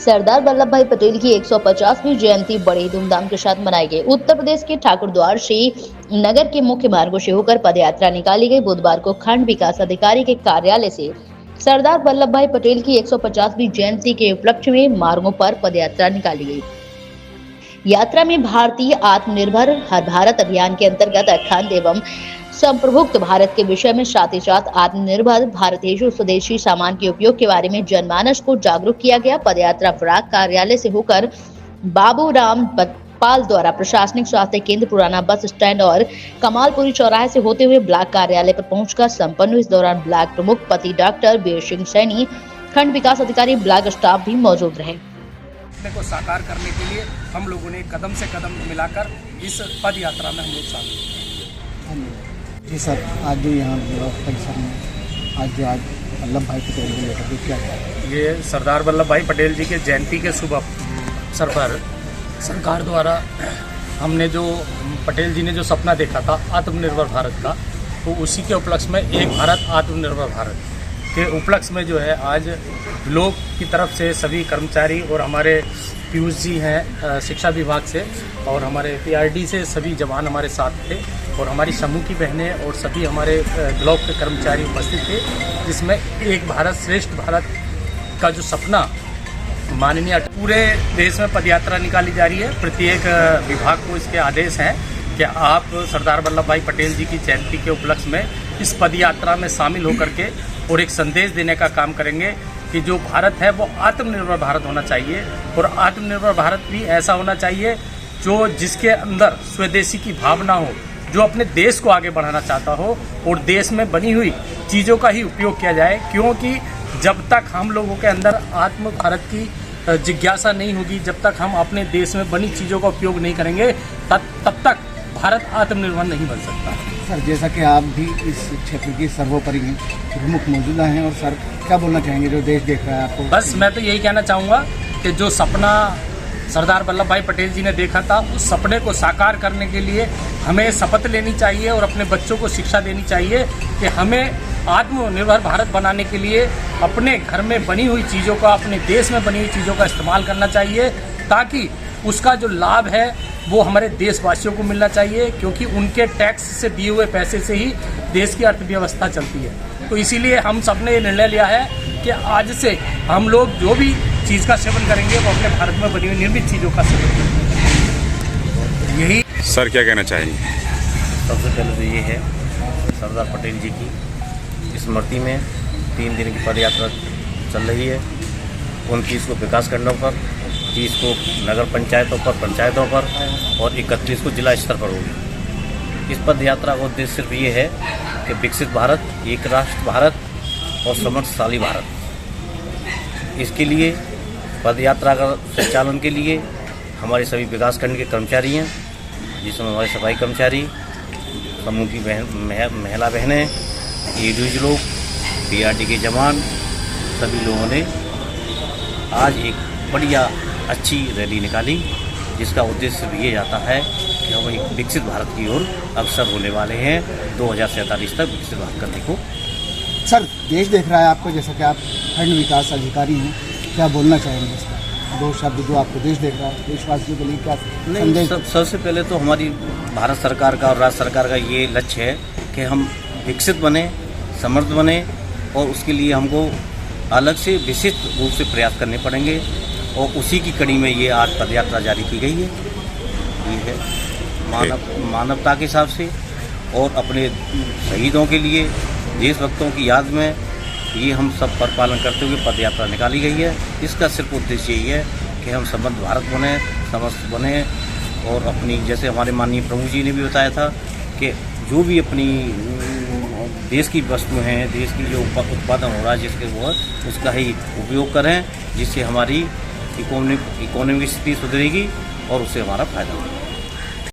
सरदार वल्लभ भाई पटेल की 150वीं जयंती बड़े धूमधाम के साथ मनाई गई। उत्तर प्रदेश के ठाकुरद्वार से नगर के मुख्य मार्गों से होकर पदयात्रा निकाली गई। बुधवार को खंड विकास अधिकारी के कार्यालय से सरदार वल्लभ भाई पटेल की 150वीं जयंती के उपलक्ष्य में मार्गों पर पदयात्रा निकाली गई। यात्रा में भारतीय आत्मनिर्भर हर भारत अभियान के अंतर्गत अखंड एवं संप्रभुक्त भारत के विषय में साथ ही साथ आत्मनिर्भर भारत हेतु स्वदेशी सामान के उपयोग के बारे में जनमानस को जागरूक किया गया। पदयात्रा ब्लॉक कार्यालय से होकर बाबूराम पाल द्वारा प्रशासनिक स्वास्थ्य केंद्र, पुराना बस स्टैंड और कमालपुरी चौराहे से होते हुए ब्लॉक कार्यालय पर पहुंचकर संपन्न हुई। इस दौरान ब्लॉक प्रमुख पति डॉक्टर वीर सिंह सैनी, खंड विकास अधिकारी, ब्लॉक स्टाफ भी मौजूद रहे। को साकार करने के लिए हम लोगों ने कदम से कदम मिलाकर इस पद यात्रा में हम लोग शामिल हैं। जी सर, आज जो यहाँ परिसर में आज वल्लभ भाई पटेल जी लेकर क्या ये सरदार वल्लभ भाई पटेल जी के जयंती के शुभ अवसर पर सरकार द्वारा हमने जो पटेल जी ने जो सपना देखा था आत्मनिर्भर भारत का, तो उसी के उपलक्ष्य में एक भारत आत्मनिर्भर भारत के उपलक्ष्य में जो है आज ब्लॉक की तरफ से सभी कर्मचारी और हमारे पीयूष जी हैं शिक्षा विभाग से और हमारे पीआरडी से सभी जवान हमारे साथ थे और हमारी समूह की बहनें और सभी हमारे ब्लॉक के कर्मचारी उपस्थित थे, जिसमें एक भारत श्रेष्ठ भारत का जो सपना माननीय पूरे देश में पदयात्रा निकाली जा रही है। प्रत्येक विभाग को इसके आदेश हैं कि आप सरदार वल्लभ भाई पटेल जी की जयंती के उपलक्ष्य में इस पदयात्रा में शामिल होकर के और एक संदेश देने का काम करेंगे कि जो भारत है वो आत्मनिर्भर भारत होना चाहिए और आत्मनिर्भर भारत भी ऐसा होना चाहिए जो जिसके अंदर स्वदेशी की भावना हो, जो अपने देश को आगे बढ़ाना चाहता हो और देश में बनी हुई चीज़ों का ही उपयोग किया जाए। क्योंकि जब तक हम लोगों के अंदर आत्म भारत की जिज्ञासा नहीं होगी, जब तक हम अपने देश में बनी चीज़ों का उपयोग नहीं करेंगे, तब तक भारत आत्मनिर्भर नहीं बन सकता। सर, जैसा कि आप भी इस क्षेत्र की सर्वोपरि प्रमुख मौजूदा हैं, और सर क्या बोलना चाहेंगे जो देश देख रहा है आपको? बस मैं तो यही कहना चाहूँगा कि जो सपना सरदार वल्लभ भाई पटेल जी ने देखा था, उस सपने को साकार करने के लिए हमें शपथ लेनी चाहिए और अपने बच्चों को शिक्षा देनी चाहिए कि हमें आत्मनिर्भर भारत बनाने के लिए अपने घर में बनी हुई चीज़ों का, अपने देश में बनी हुई चीज़ों का इस्तेमाल करना चाहिए, ताकि उसका जो लाभ है वो हमारे देशवासियों को मिलना चाहिए, क्योंकि उनके टैक्स से दिए हुए पैसे से ही देश की अर्थव्यवस्था चलती है। तो इसीलिए हम सब ने ये निर्णय लिया है कि आज से हम लोग जो भी चीज़ का सेवन करेंगे वो अपने भारत में बनी हुई निर्मित चीज़ों का सेवन करेंगे। यही सर क्या कहना चाहेंगे? सबसे पहले तो ये है सरदार पटेल जी की स्मृति में 3 दिन की पदयात्रा चल रही है। 29 को विकास खंडों पर, 30 को नगर पंचायतों पर और 31 को जिला स्तर पर होगी। इस पद यात्रा का उद्देश्य सिर्फ ये है कि विकसित भारत, एक राष्ट्र भारत और समृद्धशाली भारत। इसके लिए पद यात्रा का संचालन के लिए हमारे सभी विकास खंड के कर्मचारी हैं, जिसमें हमारे सफाई कर्मचारी, समूह की महिला बहनें, एडीज लोग, पीआरडी के जवान, सभी लोगों ने आज एक बढ़िया अच्छी रैली निकाली, जिसका उद्देश्य भी ये जाता है कि हम एक विकसित भारत की ओर अग्रसर होने वाले हैं 2047 तक विकसित भारत करने को। सर, देश देख रहा है आपको, जैसा कि आप खंड विकास अधिकारी हैं, क्या बोलना चाहेंगे इसका? 2 शब्द जो आपको देश देख रहा है, देशवासियों के लिए क्या संदेश? सबसे पहले तो हमारी भारत सरकार का और राज्य सरकार का ये लक्ष्य है कि हम विकसित बने, समृद्ध बने, और उसके लिए हमको अलग से विशिष्ट रूप से प्रयास करने पड़ेंगे, और उसी की कड़ी में ये आज पदयात्रा जारी की गई है। ये है मानवता के हिसाब से और अपने शहीदों के लिए, देशभक्तों की याद में ये हम सब पर पालन करते हुए पदयात्रा निकाली गई है। इसका सिर्फ उद्देश्य यही है कि हम समृद्ध भारत बने, समस्त बने, और अपनी, जैसे हमारे माननीय प्रमुख जी ने भी बताया था कि जो भी अपनी देश की वस्तु हैं, देश की जो उत्पादन हो रहा है जिसके वो उसका ही उपयोग करें, जिससे हमारी इकोनॉमिक स्थिति सुधरेगी और उससे हमारा फायदा होगा।